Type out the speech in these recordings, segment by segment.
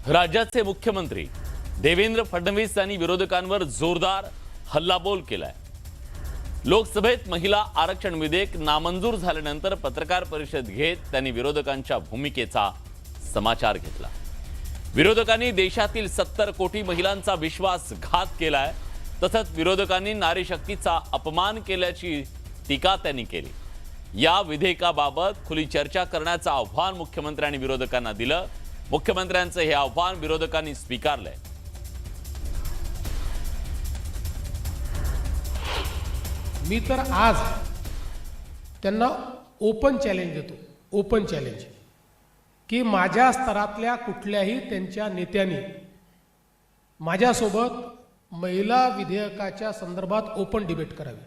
राज्याचे मुख्यमंत्री देवेंद्र फडणवीस यांनी विरोधकांवर जोरदार हल्लाबोल केलाय। लोकसभेत महिला आरक्षण विधेयक नामंजूर झाल्यानंतर पत्रकार परिषद घेत त्यांनी विरोधकांच्या भूमिकेचा समाचार घेतला। विरोधकांनी देशातील 70 कोटी महिलांचा विश्वासघात केलाय, तसंच विरोधकांनी नारी शक्तीचा अपमान केल्याची टीका त्यांनी केली। या विधेयकाबाबत खुली चर्चा करण्याचं आव्हान मुख्यमंत्र्यांनी विरोधकांना दिलं। मुख्यमंत्र्यांचं हे आव्हान विरोधकांनी स्वीकारलंय। मी तर आज त्यांना ओपन चॅलेंज देतो, ओपन चॅलेंज की माझ्या स्तरातल्या कुठल्याही त्यांच्या नेत्यांनी माझ्यासोबत महिला विधेयकाच्या संदर्भात ओपन डिबेट करावी।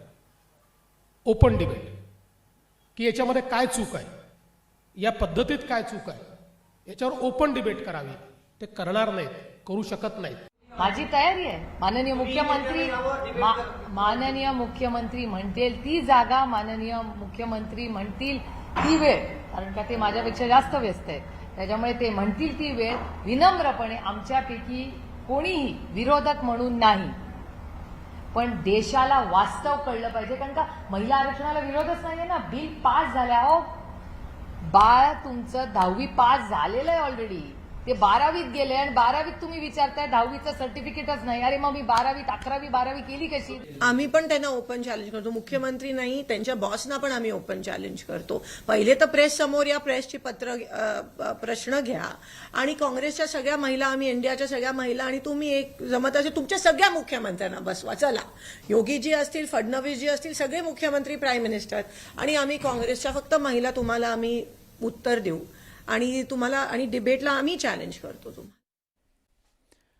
ओपन डिबेट की याच्यामध्ये काय चूक आहे, या पद्धतीत काय चूक आहे, याच्यावर ओपन डिबेट करावी। ते करणार नाहीत, करू शकत नाहीत। माझी तयारी आहे। माननीय मुख्यमंत्री म्हणतील ती जागा, माननीय मुख्यमंत्री म्हणतील ती वेळ, कारण का ते माझ्यापेक्षा जास्त व्यस्त आहेत, त्याच्यामुळे ते म्हणतील ती वेळ विनम्रपणे आमच्यापैकी कोणीही विरोधक म्हणून नाही, पण देशाला वास्तव कळलं पाहिजे। कारण का महिला आरक्षणाला विरोधच नाहीये ना। बिल पास झालं। अहो बाळ तुमचं 10वी पास झालेलं आहे ऑलरेडी, ते 12वीत गेले आणि 12वीत तुम्ही विचारताय 10वीचं सर्टिफिकेटच नाही। अरे मग मी 12वीत 11वी 12वी केली कशी? आम्ही पण त्यांना ओपन चॅलेंज करतो। मुख्यमंत्री नाही, त्यांच्या बॉसना पण आम्ही ओपन चॅलेंज करतो। पहिले तर प्रेस समोर या, प्रेसची प्रश्न घ्या आणि काँग्रेसच्या सगळ्या महिला, आम्ही इंडियाच्या सगळ्या महिला आणि तुम्ही एक जमत असेल तुमच्या सगळ्या मुख्यमंत्र्यांना बसवा। चला, योगीजी असतील, फडणवीसजी असतील, सगळे मुख्यमंत्री, प्राईम मिनिस्टर आणि आम्ही काँग्रेसच्या फक्त महिला, तुम्हाला आम्ही उत्तर देऊ आणि तुम्हाला आणि डिबेटला आम्ही चॅलेंज करतो तुम्हाला।